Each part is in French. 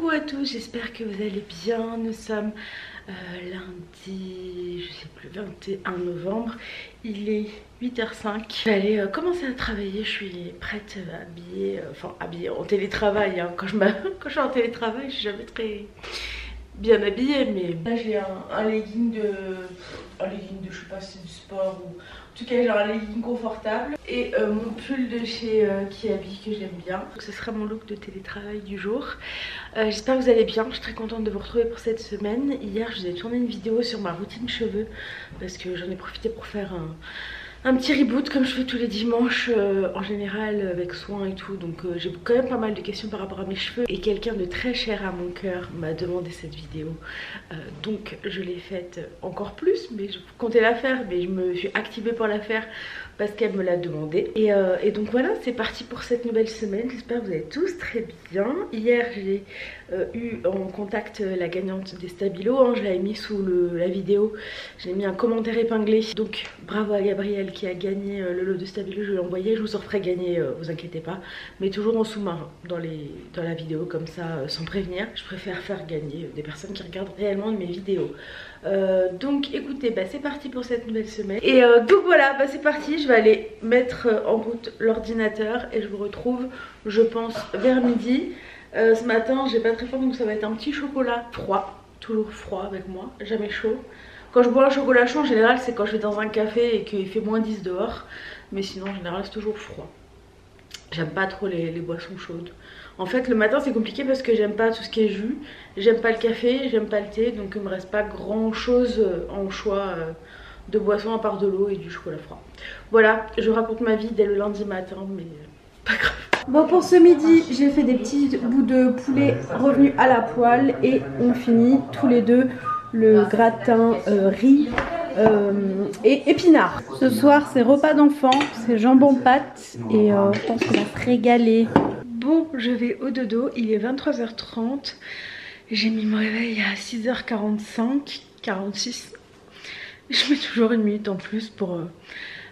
Coucou à tous, j'espère que vous allez bien. Nous sommes lundi, je sais plus, 21 novembre. Il est 8h05. Je vais aller commencer à travailler. Je suis prête, habillée en télétravail. Hein. Quand je suis en télétravail, je suis jamais très bien habillée. Mais là j'ai un legging de... je sais pas si c'est du sport ou... En tout cas j'ai un legging confortable et mon pull de chez Kiabi que j'aime bien. Donc ce sera mon look de télétravail du jour. J'espère que vous allez bien, je suis très contente de vous retrouver pour cette semaine. Hier je vous ai tourné une vidéo sur ma routine cheveux parce que j'en ai profité pour faire un petit reboot comme je fais tous les dimanches en général avec soin et tout. Donc j'ai quand même pas mal de questions par rapport à mes cheveux. Et quelqu'un de très cher à mon cœur m'a demandé cette vidéo. Donc je l'ai faite encore plus, mais je comptais la faire. Mais je me suis activée pour la faire parce qu'elle me l'a demandé. Et donc voilà, c'est parti pour cette nouvelle semaine. J'espère que vous allez tous très bien. Hier j'ai eu en contact la gagnante des Stabilo. Hein, je l'avais mis sous la vidéo. J'ai mis un commentaire épinglé. Donc bravo à Gabrielle qui a gagné le lot de Stabilo. Je l'ai envoyé, je vous en referai gagner, vous inquiétez pas. Mais toujours en sous-marin dans la vidéo comme ça, sans prévenir. Je préfère faire gagner des personnes qui regardent réellement mes vidéos. Donc écoutez, bah, c'est parti pour cette nouvelle semaine. Et donc voilà, bah, c'est parti. Je vais aller mettre en route l'ordinateur et je vous retrouve, je pense, vers midi. Ce matin j'ai pas très faim donc ça va être un petit chocolat froid, toujours froid avec moi, jamais chaud. Quand je bois un chocolat chaud en général c'est quand je vais dans un café et qu'il fait moins 10 dehors. Mais sinon en général c'est toujours froid. J'aime pas trop les boissons chaudes. En fait le matin c'est compliqué parce que j'aime pas tout ce qui est jus. J'aime pas le café, j'aime pas le thé. Donc il me reste pas grand chose en choix de boissons à part de l'eau et du chocolat froid. Voilà, je raconte ma vie dès le lundi matin mais pas grave. Bon, pour ce midi, j'ai fait des petits bouts de poulet revenus à la poêle et on finit tous les deux le gratin riz et épinards. Ce soir, c'est repas d'enfant, c'est jambon pâte et je pense qu'on va se régaler. Bon, je vais au dodo, il est 23h30. J'ai mis mon réveil à 6h45, 46. Je mets toujours une minute en plus pour...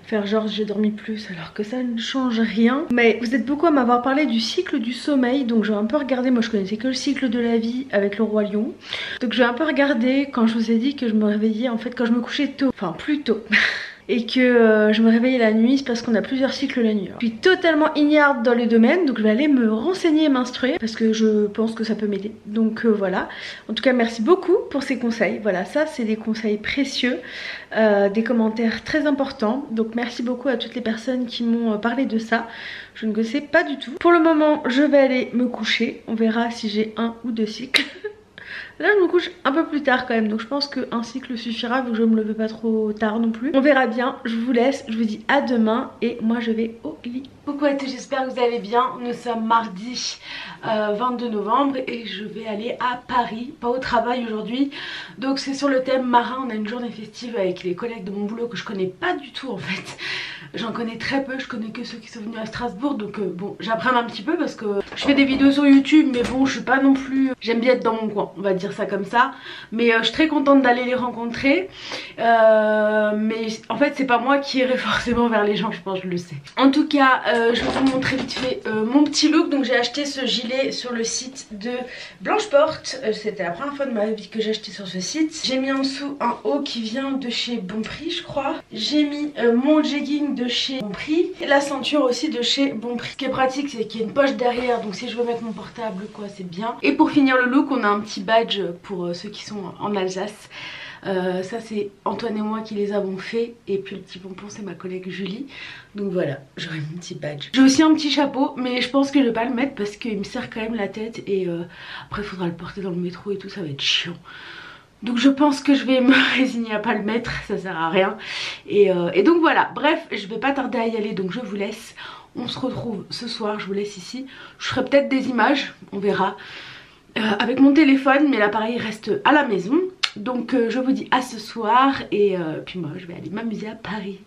faire genre j'ai dormi plus alors que ça ne change rien. Mais vous êtes beaucoup à m'avoir parlé du cycle du sommeil, donc je vais un peu regarder. Moi je connaissais que le cycle de la vie avec le roi lion, donc je vais un peu regarder quand je vous ai dit que je me réveillais en fait quand je me couchais tôt, enfin plus tôt et que je me réveillais la nuit, c'est parce qu'on a plusieurs cycles la nuit. Je suis totalement ignare dans le domaine, donc je vais aller me renseigner et m'instruire parce que je pense que ça peut m'aider. Donc voilà, en tout cas merci beaucoup pour ces conseils. Voilà, ça c'est des conseils précieux, des commentaires très importants. Donc merci beaucoup à toutes les personnes qui m'ont parlé de ça. Je ne sais pas du tout. Pour le moment je vais aller me coucher, on verra si j'ai un ou deux cycles. Là je me couche un peu plus tard quand même, donc je pense qu'un cycle suffira vu que je me levais pas trop tard non plus. On verra bien, je vous laisse, je vous dis à demain et moi je vais au lit. Coucou à tous, j'espère que vous allez bien. Nous sommes mardi 22 novembre et je vais aller à Paris, pas au travail aujourd'hui. Donc c'est sur le thème marin, on a une journée festive avec les collègues de mon boulot que je connais pas du tout en fait. J'en connais très peu, je connais que ceux qui sont venus à Strasbourg, donc bon j'apprends un petit peu parce que je fais des vidéos sur YouTube mais bon je suis pas non plus... J'aime bien être dans mon coin, on va dire ça comme ça. Mais je suis très contente d'aller les rencontrer. Mais en fait c'est pas moi qui irai forcément vers les gens, je pense, je le sais. En tout cas je vais vous montrer vite fait mon petit look. Donc j'ai acheté ce gilet sur le site de Blanche-Porte. C'était la première fois de ma vie que j'ai acheté sur ce site. J'ai mis en dessous un haut qui vient de chez Bonprix je crois. J'ai mis mon jegging de chez Bonprix et la ceinture aussi de chez Bonprix. Ce qui est pratique c'est qu'il y a une poche derrière, donc si je veux mettre mon portable quoi c'est bien. Et pour finir le look on a un petit badge pour ceux qui sont en Alsace. Ça c'est Antoine et moi qui les avons fait. Et puis le petit pompon c'est ma collègue Julie. Donc voilà, j'aurai mon petit badge. J'ai aussi un petit chapeau mais je pense que je vais pas le mettre parce qu'il me serre quand même la tête. Et après il faudra le porter dans le métro et tout, ça va être chiant. Donc je pense que je vais me résigner à pas le mettre, ça sert à rien. Et donc voilà, bref, je vais pas tarder à y aller, donc je vous laisse. On se retrouve ce soir, je vous laisse ici. Je ferai peut-être des images, on verra, avec mon téléphone, mais l'appareil reste à la maison. Donc je vous dis à ce soir et puis moi je vais aller m'amuser à Paris.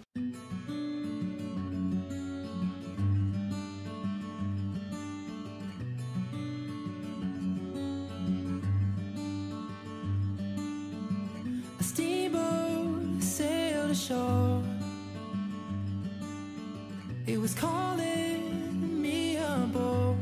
It was calling me aboard.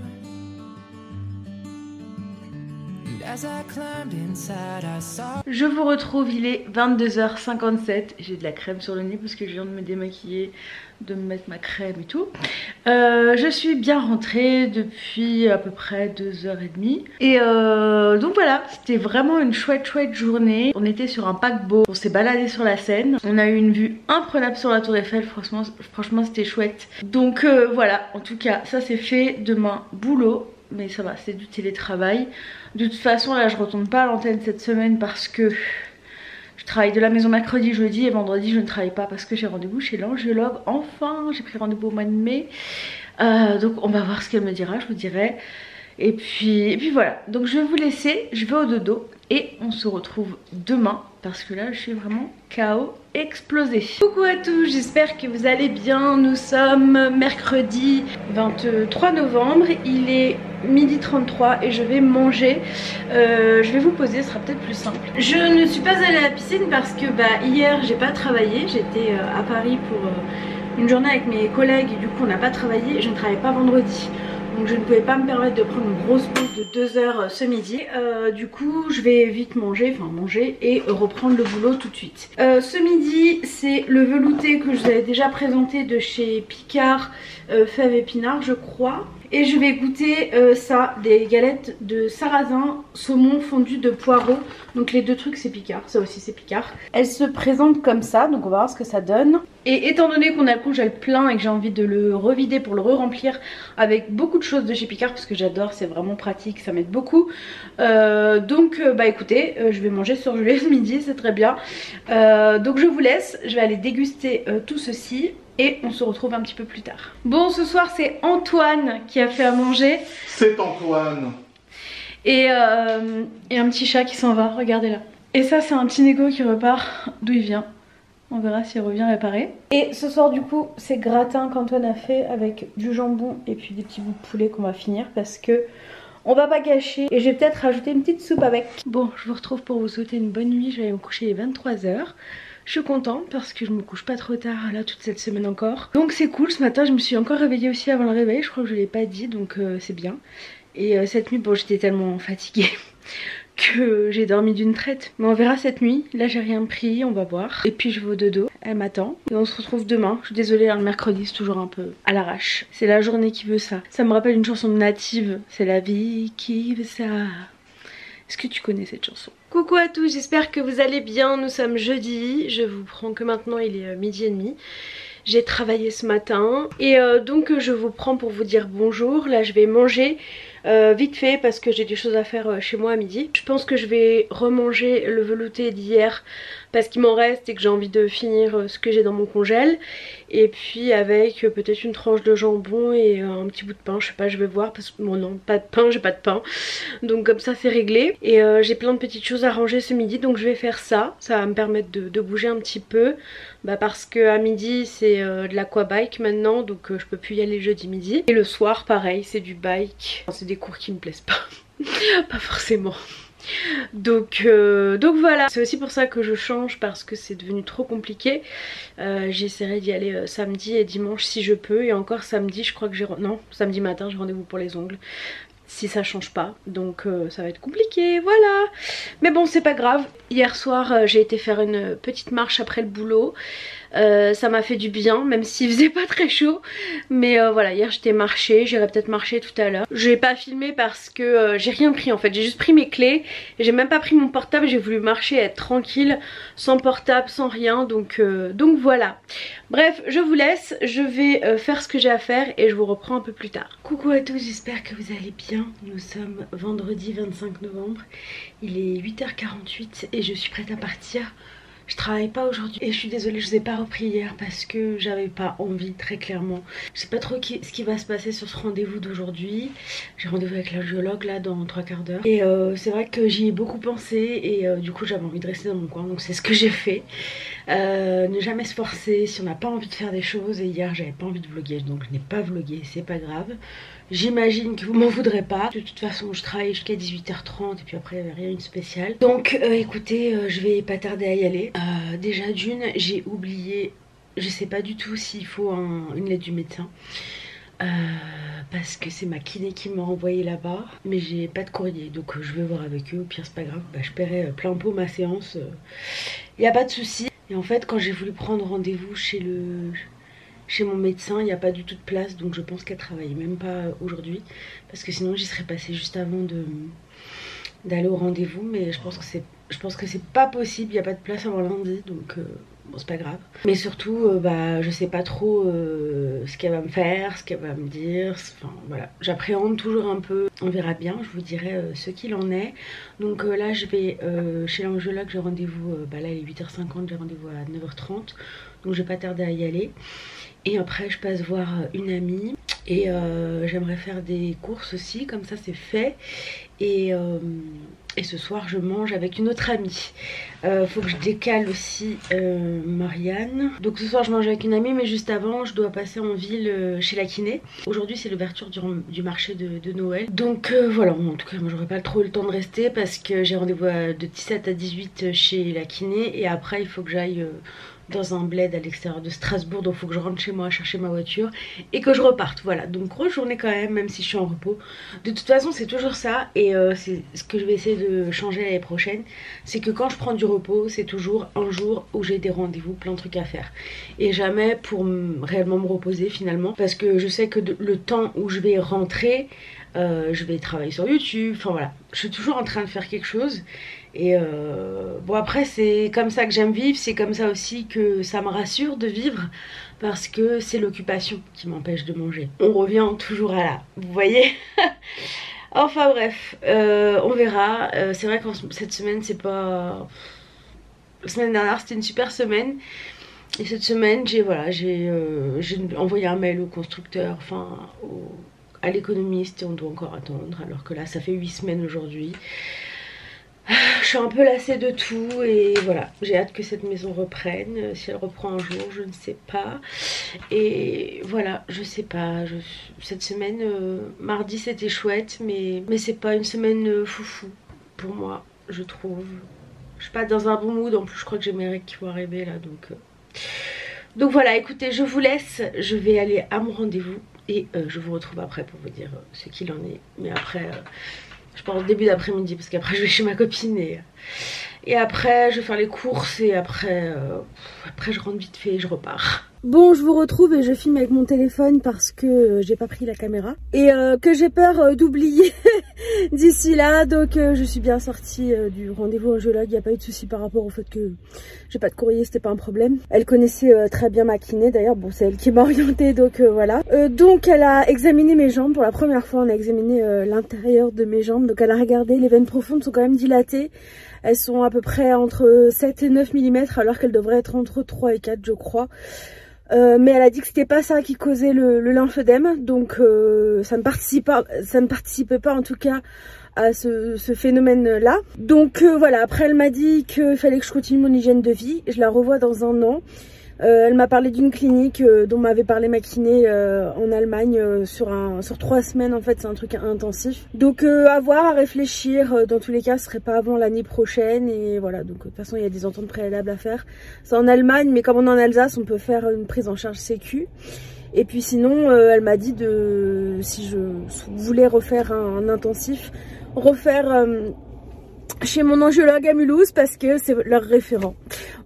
as I climbed inside, I saw. Je vous retrouve, il est 22h57. J'ai de la crème sur le nez parce que je viens de me démaquiller, de me mettre ma crème et tout. Je suis bien rentrée depuis à peu près 2h30. Et donc voilà, c'était vraiment une chouette journée. On était sur un paquebot, on s'est baladé sur la Seine. On a eu une vue imprenable sur la Tour Eiffel, franchement c'était chouette. Donc voilà, en tout cas ça c'est fait. Demain boulot, mais ça va, c'est du télétravail. De toute façon là je retourne pas à l'antenne cette semaine parce que je travaille de la maison mercredi, jeudi et vendredi je ne travaille pas parce que j'ai rendez-vous chez l'angiologue. Enfin, j'ai pris rendez-vous au mois de mai. Donc on va voir ce qu'elle me dira, je vous dirai. Et puis voilà, donc je vais vous laisser, je vais au dodo et on se retrouve demain parce que là je suis vraiment KO explosé. Coucou à tous, j'espère que vous allez bien. Nous sommes mercredi 23 novembre, il est 12h33 et je vais manger. Je vais vous poser, ce sera peut-être plus simple. Je ne suis pas allée à la piscine parce que hier j'ai pas travaillé, j'étais à Paris pour une journée avec mes collègues et du coup on n'a pas travaillé, je ne travaille pas vendredi. Donc je ne pouvais pas me permettre de prendre une grosse pause de 2 heures ce midi. Du coup je vais vite manger et reprendre le boulot tout de suite. Ce midi c'est le velouté que je vous avais déjà présenté de chez Picard, fèves épinards je crois. Et je vais goûter ça, des galettes de sarrasin, saumon fondu de poireaux. Donc les deux trucs c'est Picard, ça aussi c'est Picard. Elles se présentent comme ça, donc on va voir ce que ça donne. Et étant donné qu'on a le congèle plein et que j'ai envie de le revider pour le re-remplir avec beaucoup de choses de chez Picard, parce que j'adore, c'est vraiment pratique, ça m'aide beaucoup. Donc écoutez, je vais manger surgelé ce midi, c'est très bien. Donc je vous laisse, je vais aller déguster tout ceci. Et on se retrouve un petit peu plus tard. Bon, ce soir c'est Antoine qui a fait à manger. C'est Antoine. Et un petit chat qui s'en va, regardez là. Et ça c'est un petit Neko qui repart d'où il vient. On verra s'il revient réparer. Et ce soir du coup c'est gratin qu'Antoine a fait avec du jambon et puis des petits bouts de poulet qu'on va finir parce que on va pas gâcher. Et je vais peut-être rajouter une petite soupe avec. Bon, je vous retrouve pour vous souhaiter une bonne nuit. Je vais aller me coucher, il est 23h. Je suis contente parce que je me couche pas trop tard là toute cette semaine encore. Donc c'est cool, ce matin je me suis encore réveillée aussi avant le réveil, je crois que je l'ai pas dit donc c'est bien. Et cette nuit bon j'étais tellement fatiguée que j'ai dormi d'une traite. Mais on verra cette nuit, là j'ai rien pris, on va voir. Et puis je vais au dodo, elle m'attend. Et on se retrouve demain, je suis désolée hein, le mercredi c'est toujours un peu à l'arrache. C'est la journée qui veut ça. Ça me rappelle une chanson de Native, c'est la vie qui veut ça. Est-ce que tu connais cette chanson? Coucou à tous, j'espère que vous allez bien, nous sommes jeudi, je vous prends que maintenant il est 12h30. J'ai travaillé ce matin et donc je vous prends pour vous dire bonjour. Là je vais manger vite fait parce que j'ai des choses à faire chez moi à midi. Je pense que je vais remanger le velouté d'hier parce qu'il m'en reste et que j'ai envie de finir ce que j'ai dans mon congèle. Et puis avec peut-être une tranche de jambon et un petit bout de pain, je sais pas, je vais voir parce que bon non, pas de pain, j'ai pas de pain. Donc comme ça c'est réglé. Et j'ai plein de petites choses à ranger ce midi donc je vais faire ça. Ça va me permettre de bouger un petit peu. Parce que à midi c'est de l'aquabike maintenant donc je peux plus y aller jeudi midi. Et le soir pareil c'est du bike. Enfin, c'est des cours qui me plaisent pas. Pas forcément. Donc voilà, c'est aussi pour ça que je change parce que c'est devenu trop compliqué. J'essaierai d'y aller samedi et dimanche si je peux. Et encore samedi je crois que j'ai... Non, samedi matin j'ai rendez-vous pour les ongles. Si ça change pas, donc ça va être compliqué, voilà. Mais bon c'est pas grave. Hier soir j'ai été faire une petite marche après le boulot. Ça m'a fait du bien même s'il faisait pas très chaud. Mais voilà, hier j'étais marcher, j'irai peut-être marcher tout à l'heure. Je vais pas filmer parce que j'ai rien pris en fait. J'ai juste pris mes clés et j'ai même pas pris mon portable. J'ai voulu marcher, être tranquille, sans portable, sans rien. Donc voilà. Bref, je vous laisse, je vais faire ce que j'ai à faire et je vous reprends un peu plus tard. Coucou à tous, j'espère que vous allez bien. Nous sommes vendredi 25 novembre. Il est 8h48 et je suis prête à partir. Je travaille pas aujourd'hui et je suis désolée, je vous ai pas repris hier parce que j'avais pas envie, très clairement. Je sais pas trop ce qui va se passer sur ce rendez-vous d'aujourd'hui. J'ai rendez-vous avec l'angiologue là dans 3/4 d'heure. Et c'est vrai que j'y ai beaucoup pensé et du coup j'avais envie de rester dans mon coin donc c'est ce que j'ai fait. Ne jamais se forcer si on n'a pas envie de faire des choses. Et hier j'avais pas envie de vlogger donc je n'ai pas vlogué, c'est pas grave. J'imagine que vous m'en voudrez pas. De toute façon je travaille jusqu'à 18h30 et puis après il n'y avait rien de spécial. Donc écoutez, je vais pas tarder à y aller. Déjà d'une, j'ai oublié, je sais pas du tout s'il faut une lettre du médecin. parce que c'est ma kiné qui m'a envoyé là-bas. Mais j'ai pas de courrier, donc je vais voir avec eux. Au pire, c'est pas grave. Bah, je paierai plein pot ma séance. Y a pas de souci. Et en fait, quand j'ai voulu prendre rendez-vous chez mon médecin, il n'y a pas du tout de place, donc je pense qu'elle travaille même pas aujourd'hui, parce que sinon j'y serais passée juste avant d'aller au rendez-vous, mais je pense que c'est pas possible, il n'y a pas de place avant lundi, donc bon, c'est pas grave. Mais surtout, bah, je sais pas trop ce qu'elle va me faire, ce qu'elle va me dire, enfin voilà, j'appréhende toujours un peu, on verra bien, je vous dirai ce qu'il en est. Donc là je vais chez l'angiologue, j'ai rendez-vous, bah là il est 8h50, j'ai rendez-vous à 9h30, donc je vais pas tarder à y aller. Et après je passe voir une amie et j'aimerais faire des courses aussi, comme ça c'est fait. Et ce soir je mange avec une autre amie. Faut que je décale aussi Marianne. Donc ce soir je mange avec une amie, mais juste avant je dois passer en ville chez la kiné. Aujourd'hui c'est l'ouverture du marché de Noël. Donc voilà, en tout cas moi j'aurai pas trop le temps de rester parce que j'ai rendez-vous de 17 à 18 chez la kiné. Et après il faut que j'aille dans un bled à l'extérieur de Strasbourg, donc il faut que je rentre chez moi chercher ma voiture et que je reparte. Voilà, donc grosse journée quand même si je suis en repos. De toute façon c'est toujours ça, et c'est ce que je vais essayer de changer l'année prochaine, c'est que quand je prends du repos, c'est toujours un jour où j'ai des rendez-vous, plein de trucs à faire, et jamais pour réellement me reposer finalement, parce que je sais que le temps où je vais rentrer, je vais travailler sur YouTube, enfin voilà, je suis toujours en train de faire quelque chose. Et bon, après c'est comme ça que j'aime vivre, c'est comme ça aussi que ça me rassure de vivre, parce que c'est l'occupation qui m'empêche de manger. On revient toujours à là, vous voyez. Enfin bref, on verra. C'est vrai que cette semaine c'est pas... La semaine dernière c'était une super semaine, et cette semaine j'ai envoyé un mail au constructeur, enfin à l'économiste, et on doit encore attendre, alors que là ça fait 8 semaines aujourd'hui. Je suis un peu lassée de tout, et voilà, j'ai hâte que cette maison reprenne. Si elle reprend un jour, je ne sais pas. Et voilà, je sais pas, cette semaine, mardi c'était chouette, mais c'est pas une semaine foufou pour moi, je trouve. Je suis pas dans un bon mood, en plus je crois que j'ai mes règles qui vont arriver là, donc voilà, écoutez, je vous laisse, je vais aller à mon rendez-vous, et je vous retrouve après pour vous dire ce qu'il en est. Mais après... je pense début d'après-midi, parce qu'après je vais chez ma copine, et après je vais faire les courses, et après je rentre vite fait et je repars. Bon, je vous retrouve et je filme avec mon téléphone parce que j'ai pas pris la caméra et que j'ai peur d'oublier d'ici là. Donc je suis bien sortie du rendez-vous angiologue, il n'y a pas eu de souci par rapport au fait que j'ai pas de courrier, c'était pas un problème. Elle connaissait très bien ma kiné d'ailleurs, bon c'est elle qui m'a orientée, donc voilà. Donc elle a examiné mes jambes pour la première fois, on a examiné l'intérieur de mes jambes, donc elle a regardé, les veines profondes sont quand même dilatées. Elles sont à peu près entre 7 et 9 mm alors qu'elles devraient être entre 3 et 4 je crois. Mais elle a dit que c'était pas ça qui causait le lymphœdème, donc ça ne participait pas en tout cas à ce phénomène là. Donc voilà, après elle m'a dit qu'il fallait que je continue mon hygiène de vie, je la revois dans un an. Elle m'a parlé d'une clinique dont m'avait parlé ma kiné en Allemagne sur 3 semaines, en fait c'est un truc intensif. Donc à voir, à réfléchir, dans tous les cas ce serait pas avant l'année prochaine, et voilà, donc de toute façon il y a des ententes préalables à faire. C'est en Allemagne, mais comme on est en Alsace on peut faire une prise en charge sécu. Et puis sinon elle m'a dit si je voulais refaire un intensif, refaire chez mon angiologue à Mulhouse, parce que c'est leur référent.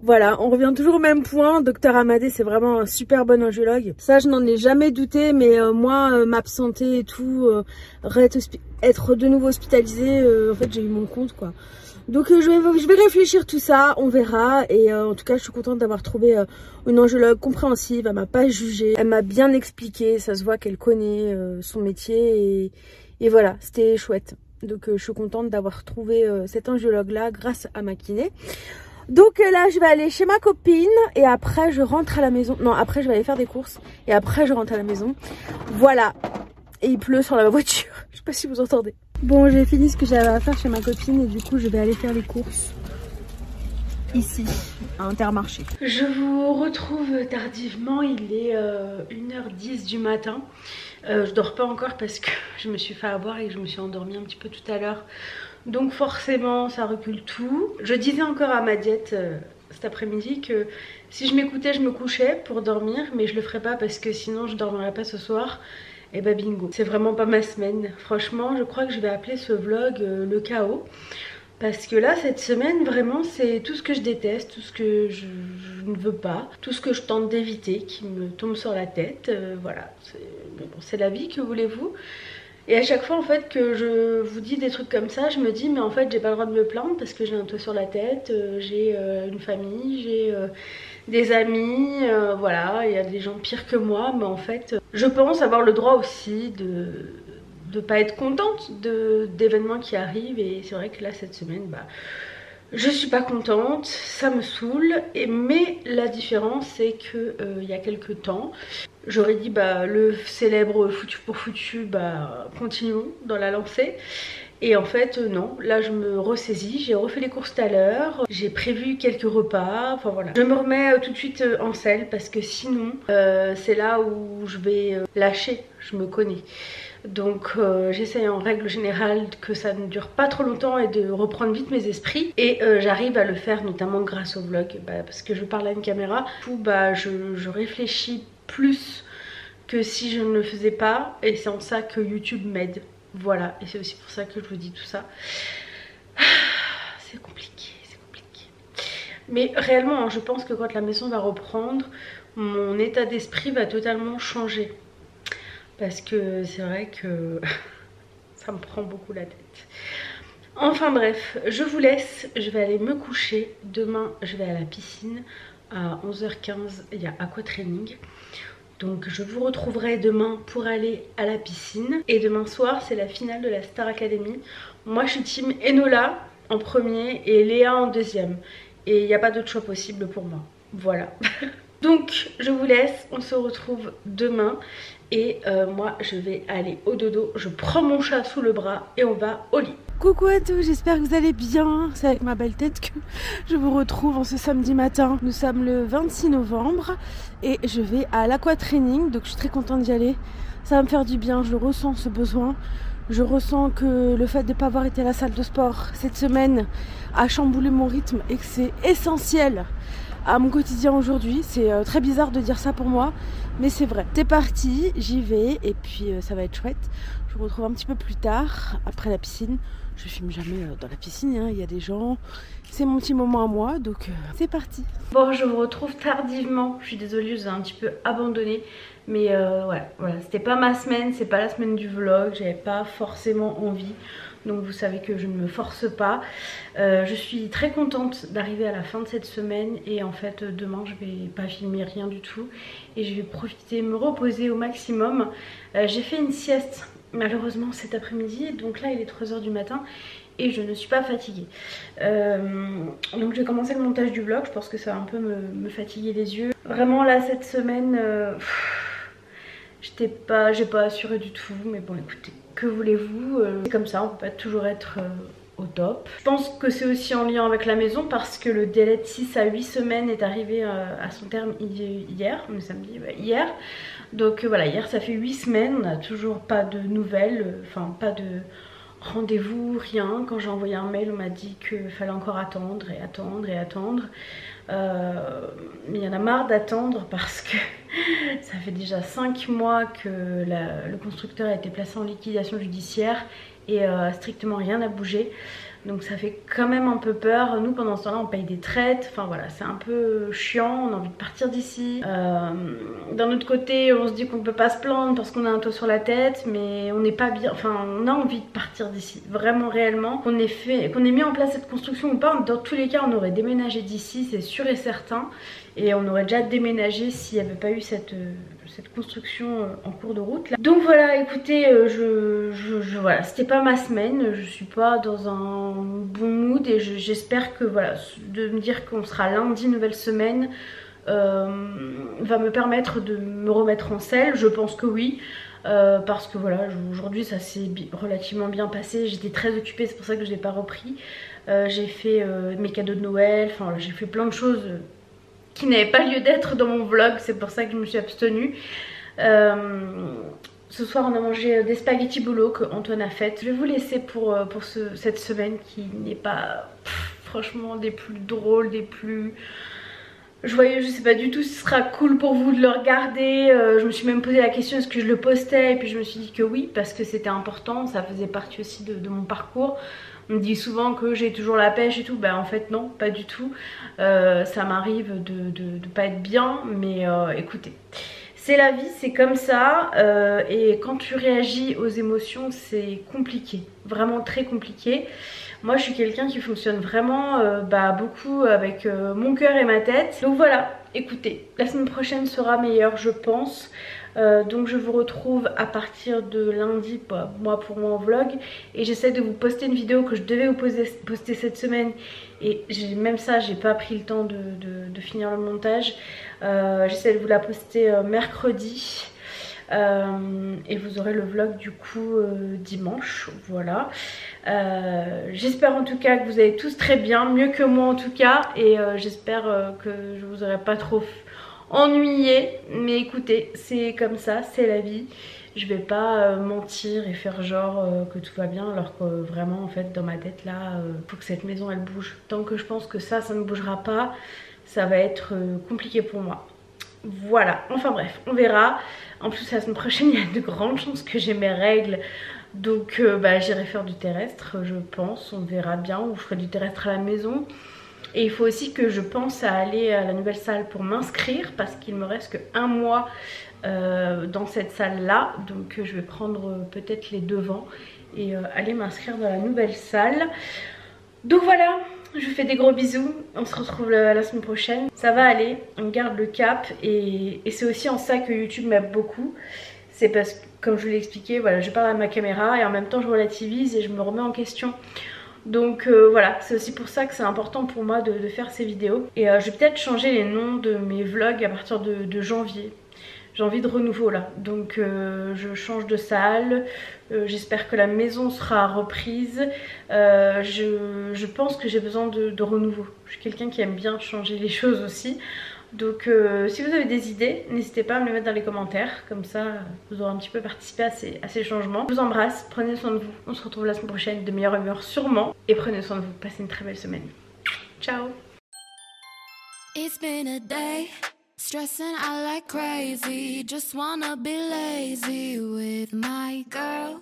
Voilà, on revient toujours au même point. Docteur Amadé, c'est vraiment un super bon angiologue. Ça, je n'en ai jamais douté, mais moi, m'absenter et tout, être de nouveau hospitalisée, en fait, j'ai eu mon compte, quoi. Donc, je vais réfléchir tout ça, on verra. Et en tout cas, je suis contente d'avoir trouvé une angiologue compréhensive. Elle m'a pas jugée, elle m'a bien expliqué. Ça se voit qu'elle connaît son métier, et voilà, c'était chouette. Donc je suis contente d'avoir trouvé cet angiologue là grâce à ma kiné. Donc là je vais aller chez ma copine, et après je rentre à la maison. Non, après je vais aller faire des courses et après je rentre à la maison. Voilà. Et il pleut sur la voiture. Je sais pas si vous entendez. Bon, j'ai fini ce que j'avais à faire chez ma copine, et du coup je vais aller faire les courses ici à Intermarché. Je vous retrouve tardivement, il est 1h10 du matin. Je dors pas encore parce que je me suis fait avoir et que je me suis endormie un petit peu tout à l'heure, donc forcément ça recule tout. Je disais encore à ma diète cet après-midi que si je m'écoutais je me couchais pour dormir, mais je le ferai pas parce que sinon je dormirai pas ce soir. et bah bingo, c'est vraiment pas ma semaine. Franchement, je crois que je vais appeler ce vlog le chaos. Parce que là, cette semaine, vraiment, c'est tout ce que je déteste, tout ce que je ne veux pas, tout ce que je tente d'éviter qui me tombe sur la tête. Voilà, mais bon, c'est la vie, que voulez-vous? Et à chaque fois en fait que je vous dis des trucs comme ça, je me dis mais en fait j'ai pas le droit de me plaindre parce que j'ai un toit sur la tête, j'ai une famille, j'ai des amis, voilà, il y a des gens pires que moi, mais en fait je pense avoir le droit aussi de pas être contente d'événements qui arrivent. Et c'est vrai que là cette semaine je suis pas contente, ça me saoule, mais la différence c'est que il y a quelques temps j'aurais dit le célèbre foutu pour foutu, continuons dans la lancée. Et en fait non, là je me ressaisis, j'ai refait les courses tout à l'heure, j'ai prévu quelques repas, enfin voilà. Je me remets tout de suite en selle parce que sinon c'est là où je vais lâcher, je me connais. Donc j'essaie en règle générale que ça ne dure pas trop longtemps et de reprendre vite mes esprits. Et j'arrive à le faire notamment grâce au vlog, parce que je parle à une caméra. Du coup je réfléchis plus que si je ne le faisais pas. Et c'est en ça que YouTube m'aide. Voilà, et c'est aussi pour ça que je vous dis tout ça. C'est compliqué, c'est compliqué. Mais réellement, je pense que quand la maison va reprendre, mon état d'esprit va totalement changer. Parce que c'est vrai que ça me prend beaucoup la tête. Enfin bref, je vous laisse, je vais aller me coucher. Demain, je vais à la piscine. À 11h15, il y a aquatraining. Donc je vous retrouverai demain pour aller à la piscine. Et demain soir, c'est la finale de la Star Academy. Moi, je suis team Enola en premier et Léa en deuxième. Et il n'y a pas d'autre choix possible pour moi. Voilà. Donc je vous laisse, on se retrouve demain. Et moi je vais aller au dodo, je prends mon chat sous le bras et on va au lit. Coucou à tous, j'espère que vous allez bien. C'est avec ma belle tête que je vous retrouve en ce samedi matin. Nous sommes le 26 novembre et je vais à l'aquatraining, donc je suis très contente d'y aller. Ça va me faire du bien, je ressens ce besoin. Je ressens que le fait de ne pas avoir été à la salle de sport cette semaine a chamboulé mon rythme et que c'est essentiel à mon quotidien aujourd'hui. C'est très bizarre de dire ça pour moi, mais c'est vrai. C'est parti, j'y vais et puis ça va être chouette. Je vous retrouve un petit peu plus tard après la piscine. Je filme jamais dans la piscine, hein. Il y a des gens, c'est mon petit moment à moi, donc c'est parti. Bon, je vous retrouve tardivement, je suis désolée, je vous ai un petit peu abandonné, mais voilà, c'était pas ma semaine, c'est pas la semaine du vlog, j'avais pas forcément envie. Donc vous savez que je ne me force pas. Je suis très contente d'arriver à la fin de cette semaine. Et en fait demain je vais pas filmer rien du tout. Et je vais profiter, me reposer au maximum. J'ai fait une sieste malheureusement cet après-midi. Donc là il est 3 h du matin. Et je ne suis pas fatiguée. Donc je vais commencer le montage du vlog. Je pense que ça va un peu me fatiguer les yeux. Vraiment là cette semaine... j'ai pas assuré du tout. Mais bon écoutez, que voulez-vous, c'est comme ça, on peut pas toujours être au top. Je pense que c'est aussi en lien avec la maison parce que le délai de 6 à 8 semaines est arrivé à son terme hier, le samedi, hier. Donc voilà, hier ça fait 8 semaines, on n'a toujours pas de nouvelles, enfin pas de rendez-vous, rien. Quand j'ai envoyé un mail, on m'a dit qu'il fallait encore attendre et attendre et attendre. Mais il y en a marre d'attendre parce que ça fait déjà 5 mois que le constructeur a été placé en liquidation judiciaire et strictement rien n'a bougé. Donc ça fait quand même un peu peur. Nous pendant ce temps là on paye des traites. Enfin voilà, c'est un peu chiant, on a envie de partir d'ici. D'un autre côté on se dit qu'on ne peut pas se plaindre parce qu'on a un toit sur la tête. Mais on n'est pas bien, enfin on a envie de partir d'ici. Vraiment réellement, qu'on ait mis en place cette construction ou pas, dans tous les cas on aurait déménagé d'ici, c'est sûr et certain. Et on aurait déjà déménagé s'il n'y avait pas eu cette construction en cours de route là. Donc voilà, écoutez, voilà, c'était pas ma semaine, je suis pas dans un bon mood et j'espère que voilà, de me dire qu'on sera lundi, nouvelle semaine, va me permettre de me remettre en selle. Je pense que oui. Parce que voilà, aujourd'hui ça s'est relativement bien passé, j'étais très occupée, c'est pour ça que je n'ai pas repris. J'ai fait mes cadeaux de Noël, enfin j'ai fait plein de choses qui n'avaient pas lieu d'être dans mon vlog, c'est pour ça que je me suis abstenue. Ce soir on a mangé des spaghettis bouleaux que Antoine a fait. Je vais vous laisser pour cette semaine qui n'est pas franchement des plus drôles, des plus Je sais pas du tout si ce sera cool pour vous de le regarder. Je me suis même posé la question est-ce que je le postais, et puis je me suis dit que oui, parce que c'était important, ça faisait partie aussi de mon parcours. On me dit souvent que j'ai toujours la pêche et tout, bah en fait non, pas du tout. Ça m'arrive de pas être bien, mais écoutez, c'est la vie, c'est comme ça. Et quand tu réagis aux émotions, c'est compliqué, vraiment très compliqué. Moi je suis quelqu'un qui fonctionne vraiment beaucoup avec mon cœur et ma tête. Donc voilà, écoutez, la semaine prochaine sera meilleure je pense. Donc je vous retrouve à partir de lundi, moi pour mon vlog. Et j'essaie de vous poster une vidéo que je devais vous poster cette semaine. Et même ça, j'ai pas pris le temps de finir le montage. J'essaie de vous la poster mercredi. Et vous aurez le vlog du coup dimanche, voilà. J'espère en tout cas que vous allez tous très bien, mieux que moi en tout cas. Et j'espère que je vous aurai pas trop ennuyé, mais écoutez, c'est comme ça, c'est la vie. Je vais pas mentir et faire genre que tout va bien, alors que vraiment en fait dans ma tête là, faut que cette maison elle bouge. Tant que je pense que ça ne bougera pas, ça va être compliqué pour moi. Voilà, enfin bref, on verra. En plus la semaine prochaine il y a de grandes chances que j'ai mes règles. Donc j'irai faire du terrestre je pense, on verra bien, ou je ferai du terrestre à la maison. Et il faut aussi que je pense à aller à la nouvelle salle pour m'inscrire, parce qu'il me reste que un mois dans cette salle là. Donc je vais prendre peut-être les devants et aller m'inscrire dans la nouvelle salle. Donc voilà, je vous fais des gros bisous, on se retrouve la semaine prochaine. Ça va aller, on garde le cap, et c'est aussi en ça que YouTube m'aide beaucoup. C'est parce que, comme je vous l'ai expliqué, voilà, je parle à ma caméra et en même temps je relativise et je me remets en question. Donc voilà, c'est aussi pour ça que c'est important pour moi de faire ces vidéos. Et je vais peut-être changer les noms de mes vlogs à partir de janvier. J'ai envie de renouveau là, donc je change de salle. J'espère que la maison sera reprise. Je pense que j'ai besoin de renouveau. Je suis quelqu'un qui aime bien changer les choses aussi. Donc si vous avez des idées, n'hésitez pas à me les mettre dans les commentaires. Comme ça vous aurez un petit peu participé à ces changements. Je vous embrasse, prenez soin de vous. On se retrouve la semaine prochaine de meilleure humeur sûrement. Et prenez soin de vous, passez une très belle semaine. Ciao. It's been a day, stressing out like crazy. Just wanna be lazy with my girls.